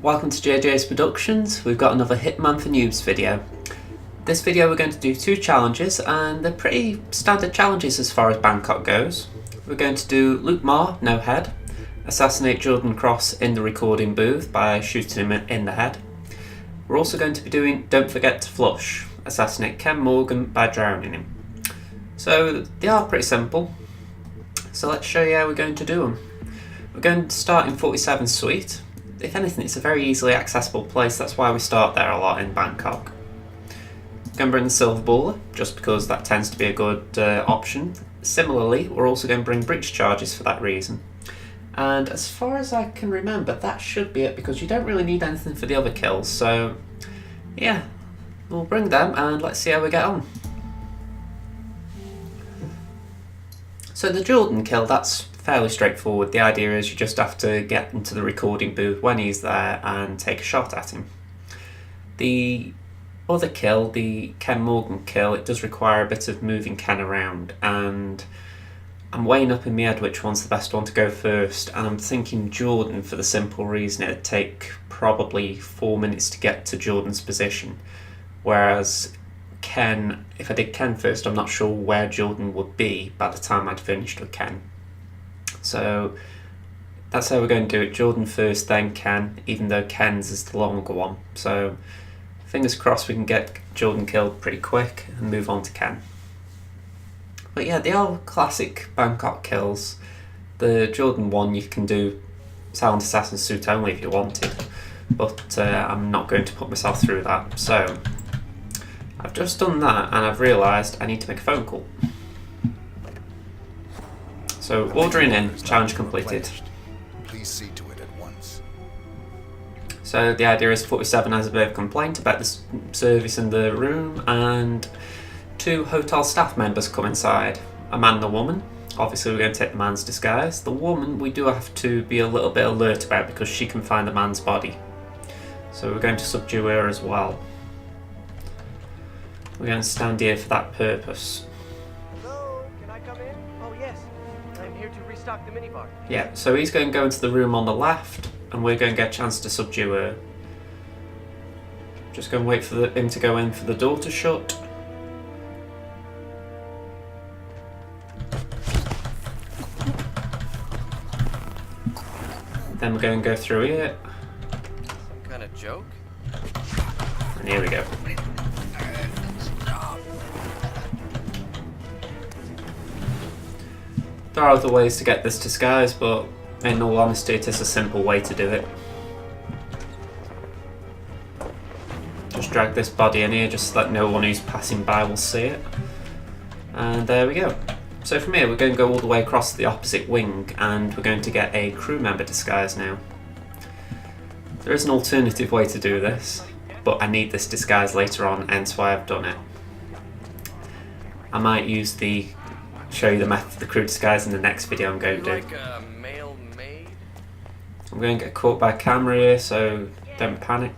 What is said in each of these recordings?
Welcome to JJ's Productions. We've got another Hitman for Newbs video. This video we're going to do two challenges, and they're pretty standard challenges as far as Bangkok goes. We're going to do Luke Moore, no head, assassinate Jordan Cross in the recording booth by shooting him in the head. We're also going to be doing Don't Forget to Flush, assassinate Ken Morgan by drowning him. So they are pretty simple. So let's show you how we're going to do them. We're going to start in 47 Suite. If anything, it's a very easily accessible place, that's why we start there a lot in Bangkok. We're going to bring the silver baller, just because that tends to be a good option. Similarly, we're also going to bring breach charges for that reason. And as far as I can remember, that should be it, because you don't really need anything for the other kills. So yeah, we'll bring them and let's see how we get on. So the Jordan kill, that's fairly straightforward. The idea is you just have to get into the recording booth when he's there and take a shot at him. The other kill, the Ken Morgan kill, it does require a bit of moving Ken around, and I'm weighing up in my head which one's the best one to go first, and I'm thinking Jordan for the simple reason it'd take probably 4 minutes to get to Jordan's position, whereas Ken, if I did Ken first, I'm not sure where Jordan would be by the time I'd finished with Ken. So that's how we're going to do it. Jordan first, then Ken, even though Ken's is the longer one. So fingers crossed we can get Jordan killed pretty quick and move on to Ken. But yeah, they are classic Bangkok kills. The Jordan one you can do silent assassin suit only if you wanted, but I'm not going to put myself through that. So I've just done that and I've realised I need to make a phone call. So ordering in, challenge completed. Please see to it at once. So the idea is 47 has a bit of complaint about the service in the room, and 2 hotel staff members come inside. A man and a woman. Obviously we're going to take the man's disguise. The woman we do have to be a little bit alert about because she can find the man's body. So we're going to subdue her as well. We're going to stand here for that purpose. Hello, can I come in? Oh yes, I'm here to restock the minibar. Yeah, so he's going to go into the room on the left, and we're going to get a chance to subdue her. Just going to wait for him to go in for the door to shut. Then we're going to go through here. Some kind of joke? And here we go. There are other ways to get this disguise, but in all honesty it is a simple way to do it. Just drag this body in here just so that no one who's passing by will see it. And there we go. So from here we're going to go all the way across the opposite wing, and we're going to get a crew member disguise now. There is an alternative way to do this, but I need this disguise later on, hence why I've done it. I might show you the method of the crew disguise in the next video I'm going to do. Like a male maid? I'm going to get caught by camera here, so don't panic.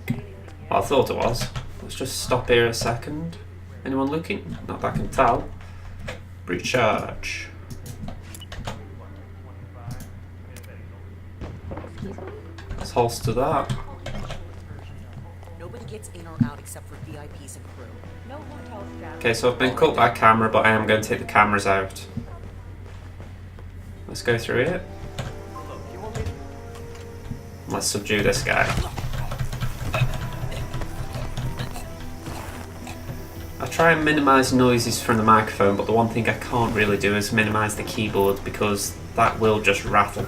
Well, I thought it was. Let's just stop here a second. Anyone looking? Not that I can tell. Breach charge. Let's holster that. Nobody gets in or out except for VIPs and crew. No hotel staff. Okay, so I've been caught by camera, but I am going to take the cameras out. Let's go through it. Let's subdue this guy. I try and minimise noises from the microphone, but the one thing I can't really do is minimise the keyboard because that will just rattle.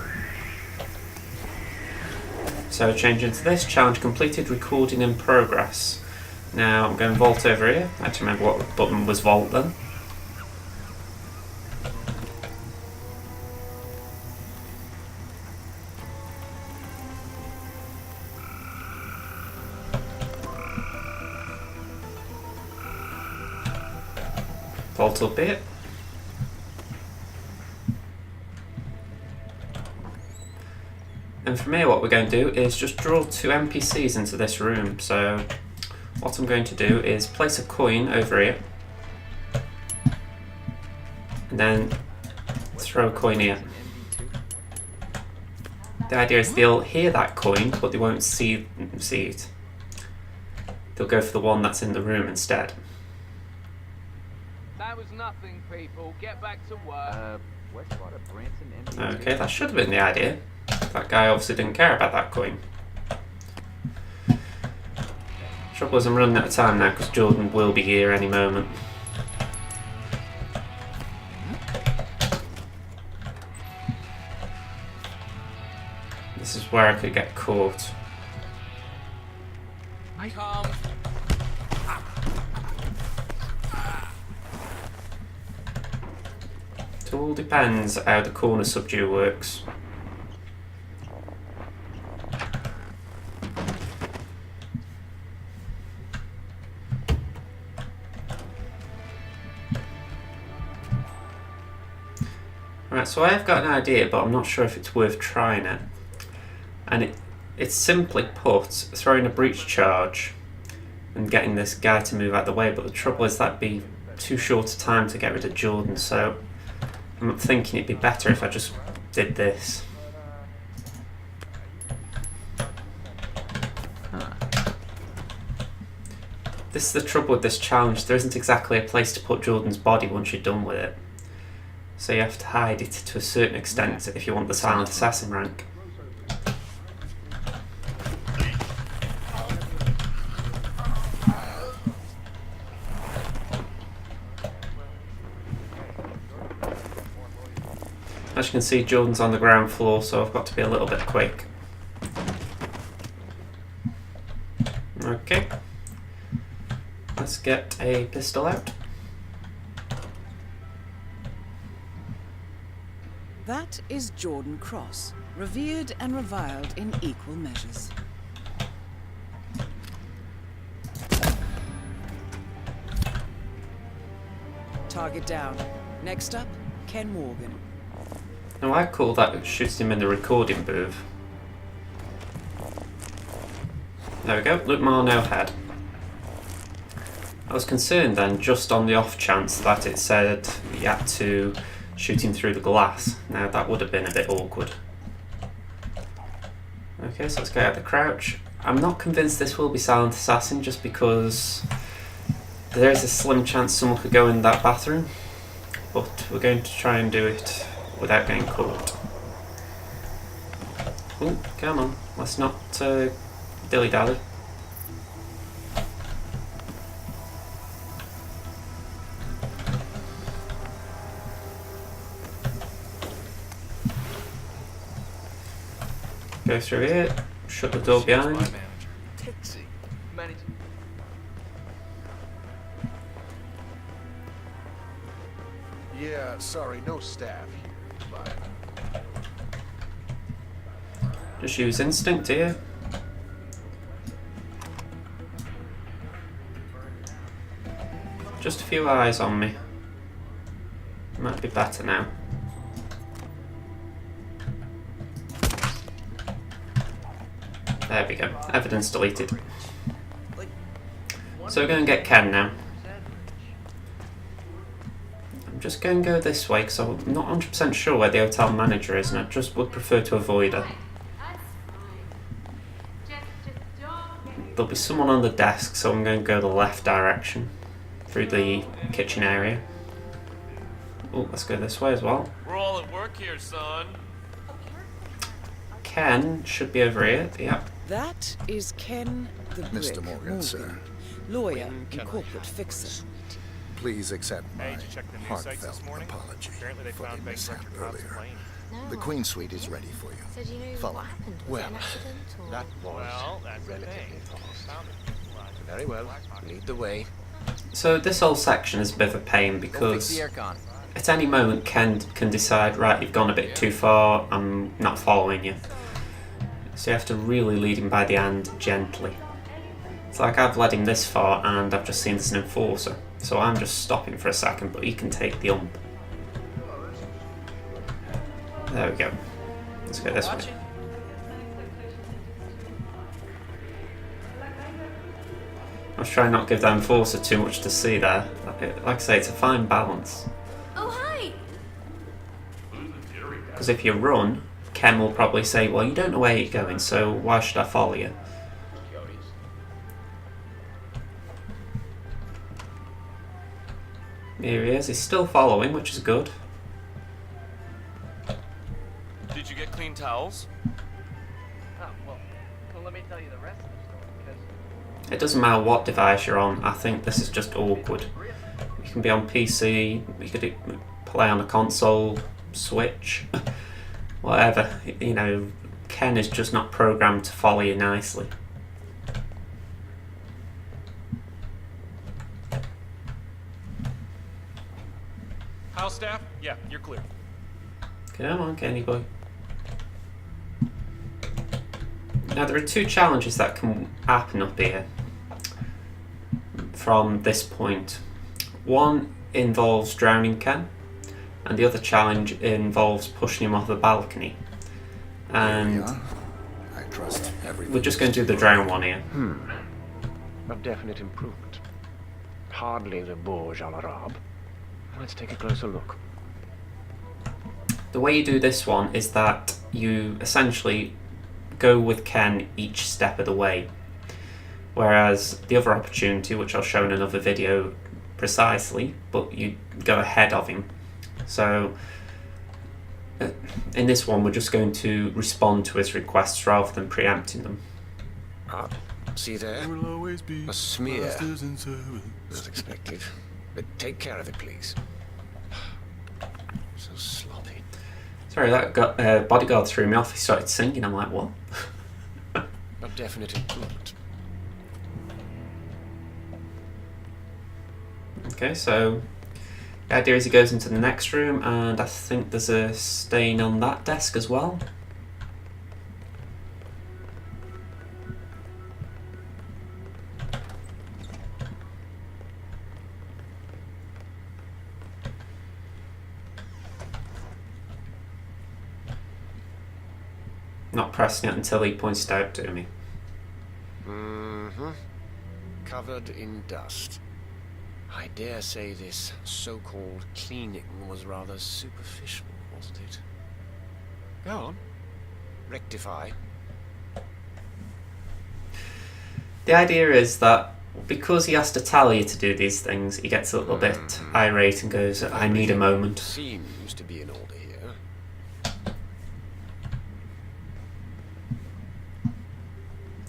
So change into this, challenge completed, recording in progress. Now I'm going to vault over here. I actually remember what button was vault then. Vault up here. And from here what we're going to do is just draw 2 NPCs into this room. So what I'm going to do is place a coin over here and then throw a coin here. The idea is they'll hear that coin, but they won't see it. They'll go for the one that's in the room instead. That was nothing, people. Get back to work. Okay, that should have been the idea. That guy obviously didn't care about that coin. Trouble is I'm running out of time now because Jordan will be here any moment. This is where I could get caught. Come. It all depends how the corner subdue works. Right, so I have got an idea, but I'm not sure if it's worth trying it. And it's simply put, throwing a breach charge and getting this guy to move out of the way, but the trouble is that'd be too short a time to get rid of Jordan, so I'm thinking it'd be better if I just did this. This is the trouble with this challenge, there isn't exactly a place to put Jordan's body once you're done with it. So you have to hide it to a certain extent if you want the silent assassin rank. As you can see, Jordan's on the ground floor, so I've got to be a little bit quick. Okay. Let's get a pistol out. That is Jordan Cross, revered and reviled in equal measures. Target down. Next up, Ken Morgan. Now I call that shooting him in the recording booth. There we go, Luke Marno head. I was concerned then, just on the off chance that it said you had to shoot him through the glass. Now that would have been a bit awkward. Okay, so let's get out the crouch. I'm not convinced this will be Silent Assassin just because there is a slim chance someone could go in that bathroom, but we're going to try and do it without getting caught. Oh, come on, let's not dilly-dally. Go through here, shut the door behind. Yeah, sorry, no staff here. Bye. Just use instinct here. Just a few eyes on me. Might be better now. There we go. Evidence deleted. So we're going to get Ken now. I'm just going to go this way because I'm not 100% sure where the hotel manager is, and I just would prefer to avoid her. There'll be someone on the desk, so I'm going to go the left direction through the kitchen area. Oh, let's go this way as well. We're all at work here, son. Ken should be over here. Yep. That is Ken the Brick Mr. Morgan, sir. lawyer and corporate fixer. Please accept my Hey, did you check the news sites heartfelt this morning? apology Apparently they for found the Begg's mishap Electric Rob's earlier. plane. No. The Queen Suite is ready for you. So do you know Follow what me. happened? Was Well, it an accident or? That was Well, that's the relatively thing. fast. Found it. Very well. Lead the way. So this whole section is a bit of a pain Go fix because the aircon. at any moment Ken can decide, right, you've gone a bit too far, I'm not following you. So you have to really lead him by the hand gently. It's like I've led him this far and I've just seen there's an enforcer. So I'm just stopping for a second, but he can take the ump. There we go. Let's go this way. I was trying not to give that enforcer too much to see there. Like I say, it's a fine balance. Oh, hi! Because if you run, Ken will probably say, well, you don't know where you're going, so why should I follow you? Here he is. He's still following, which is good. Did you get clean towels? Oh, well, let me tell you the rest of the story, because... It doesn't matter what device you're on. I think this is just awkward. You can be on PC, you could play on a console, Switch, whatever. You know, Ken is just not programmed to follow you nicely. House staff? Yeah, you're clear. Come on, Kenny boy. Now there are two challenges that can happen up here from this point. One involves drowning Ken, and the other challenge involves pushing him off the balcony. And I trust everything. we're just going to do the drown one here. A definite improvement. Hardly the Bourge à l'Arabe. Let's take a closer look. The way you do this one is that you essentially go with Ken each step of the way, whereas the other opportunity, which I'll show in another video precisely, but you go ahead of him. So in this one we're just going to respond to his requests rather than preempting them. See there? A smear. As expected. But take care of it, please. So sloppy. Sorry, that bodyguard threw me off. He started singing. I'm like, what? A definite improvement. Okay, so the idea is he goes into the next room, and I think there's a stain on that desk as well. Not pressing it until he points it out to me. Covered in dust. I dare say this so-called cleaning was rather superficial, wasn't it? Go on. Rectify. The idea is that because he has to tell you to do these things, he gets a little bit irate and goes, I need a moment. Seems to be in order here.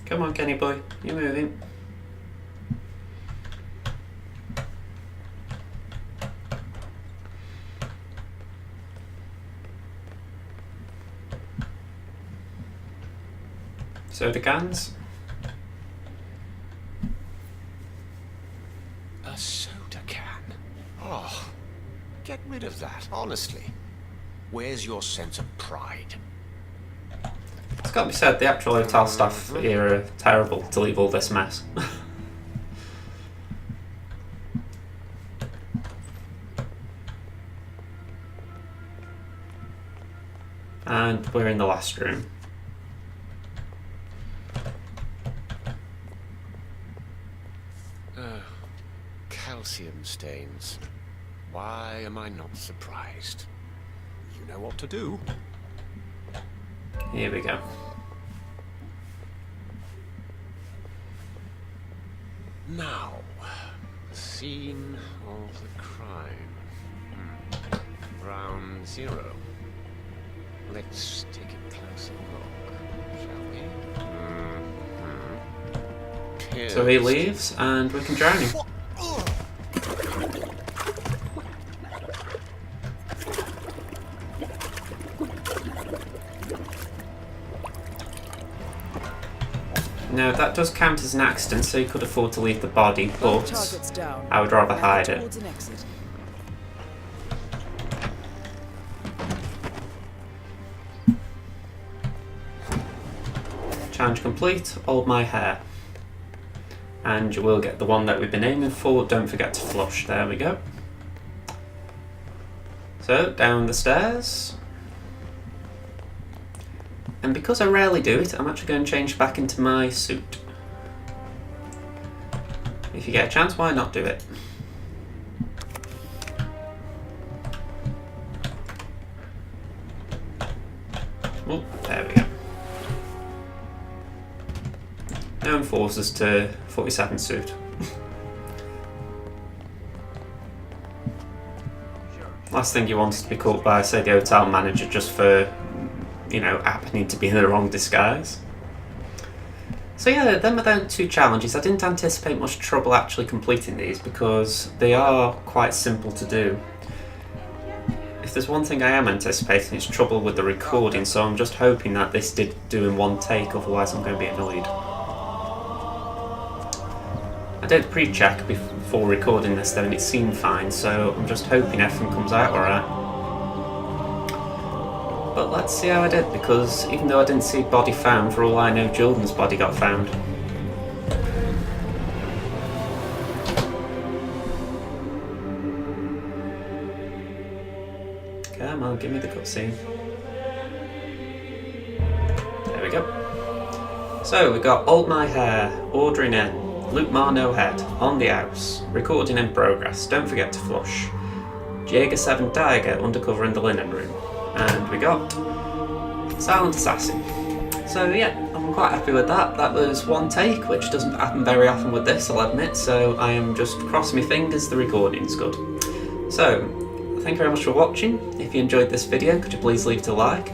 Come on, Kenny boy, you're moving. Soda cans. A soda can? Oh, get rid of that, honestly. Where's your sense of pride? It's got to be said, the actual hotel staff here are terrible to leave all this mess. And we're in the last room. Calcium stains. Why am I not surprised? You know what to do. Here we go. Now, the scene of the crime. Round 0. Let's take a closer look, shall we? So he leaves and we can drown him. Now that does count as an accident, so you could afford to leave the body, but Targets down. I would rather Now hide it. towards an exit. Challenge complete, hold my hair. And you will get the one that we've been aiming for, don't forget to flush, there we go. So, down the stairs. And because I rarely do it, I'm actually going to change back into my suit. If you get a chance, why not do it? Oh, there we go. No enforcers to 42nd suit. Last thing you want is to be caught by, say, the hotel manager just for, you know, happening to be in the wrong disguise. So yeah, them are the 2 challenges. I didn't anticipate much trouble actually completing these because they are quite simple to do. If there's one thing I am anticipating, it's trouble with the recording, so I'm just hoping that this did do in one take, otherwise I'm going to be annoyed. I did pre-check before recording this though and it seemed fine, so I'm just hoping everything comes out alright. But let's see how I did, because even though I didn't see a body found, for all I know Jordan's body got found. Come on, give me the cutscene. There we go. So we got Old My Hair, ordering in. Luke Marno Head, on the house, recording in progress, don't forget to flush. Jaeger 7 Diager undercover in the linen room. And we got Silent Assassin. So yeah, I'm quite happy with that. That was one take, which doesn't happen very often with this, I'll admit, so I am just crossing my fingers the recording's good. So, thank you very much for watching. If you enjoyed this video, could you please leave it a like?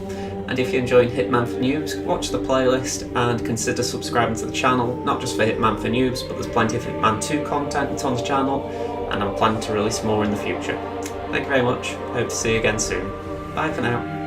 And if you're enjoying Hitman for Noobs, watch the playlist and consider subscribing to the channel, not just for Hitman for Noobs, but there's plenty of Hitman 2 content on the channel, and I'm planning to release more in the future. Thank you very much, hope to see you again soon. Bye for now.